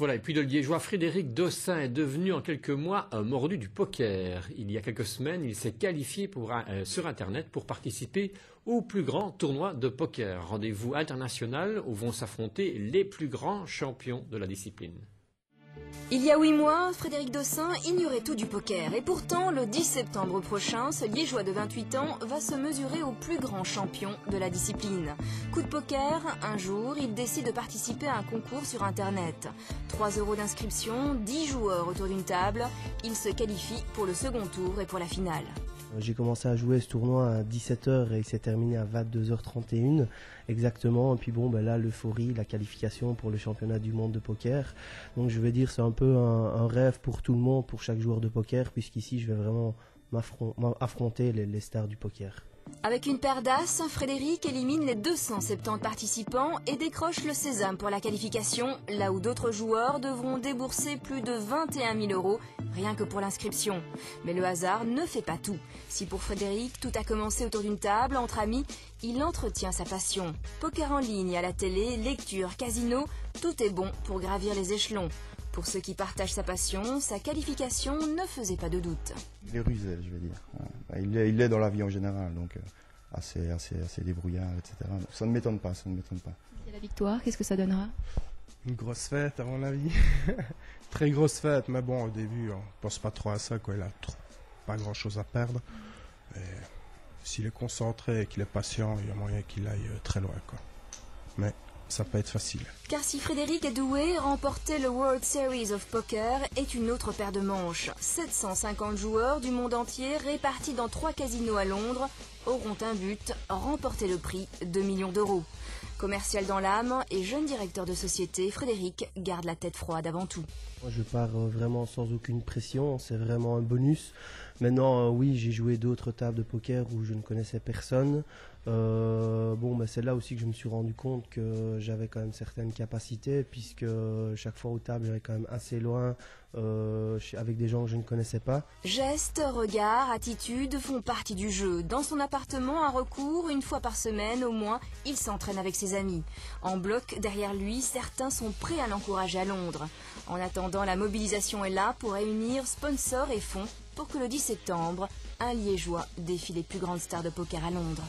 Voilà, et puis le Liégeois Frédéric Dossin est devenu en quelques mois un mordu du poker. Il y a quelques semaines, il s'est qualifié sur Internet pour participer au plus grand tournoi de poker. Rendez-vous international où vont s'affronter les plus grands champions de la discipline. Il y a 8 mois, Frédéric Dossin ignorait tout du poker. Et pourtant, le 10 septembre prochain, ce Liégeois de 28 ans va se mesurer au plus grand champion de la discipline. Coup de poker, un jour, il décide de participer à un concours sur Internet. 3 € d'inscription, 10 joueurs autour d'une table. Il se qualifie pour le second tour et pour la finale. J'ai commencé à jouer ce tournoi à 17h et il s'est terminé à 22h31 exactement. Et puis bon, là, l'euphorie, la qualification pour le championnat du monde de poker. Donc je vais dire c'est un peu un rêve pour tout le monde, pour chaque joueur de poker, puisqu'ici je vais vraiment affronter les stars du poker. Avec une paire d'as, Frédéric élimine les 270 participants et décroche le sésame pour la qualification, là où d'autres joueurs devront débourser plus de 21 000 € rien que pour l'inscription. Mais le hasard ne fait pas tout. Si pour Frédéric, tout a commencé autour d'une table, entre amis, il entretient sa passion. Poker en ligne, à la télé, lecture, casino, tout est bon pour gravir les échelons. Pour ceux qui partagent sa passion, sa qualification ne faisait pas de doute. Il est rusé, je vais dire. Il l'est dans la vie en général, donc assez débrouillard, etc. Ça ne m'étonne pas, Et la victoire, qu'est-ce que ça donnera? Une grosse fête, à mon avis. Très grosse fête, mais bon, au début, on pense pas trop à ça, quoi. Il a pas grand-chose à perdre. Et s'il est concentré et qu'il est patient, il y a moyen qu'il aille très loin, quoi. Mais ça peut être facile. Car si Frédéric est doué, remporter le World Series of Poker est une autre paire de manches. 750 joueurs du monde entier répartis dans 3 casinos à Londres auront un but, remporter le prix, 2 millions €. Commercial dans l'âme et jeune directeur de société, Frédéric garde la tête froide avant tout. Moi, je pars vraiment sans aucune pression, c'est vraiment un bonus. Maintenant, oui, j'ai joué d'autres tables de poker où je ne connaissais personne. C'est là aussi que je me suis rendu compte que j'avais quand même certaines capacités, puisque chaque fois aux tables, j'allais quand même assez loin avec des gens que je ne connaissais pas. Gestes, regards, attitudes font partie du jeu. Dans son appartement à Recourt, une fois par semaine au moins, il s'entraîne avec ses amis. En bloc derrière lui, certains sont prêts à l'encourager à Londres. En attendant, la mobilisation est là pour réunir sponsors et fonds pour que le 10 septembre, un Liégeois défie les plus grandes stars de poker à Londres.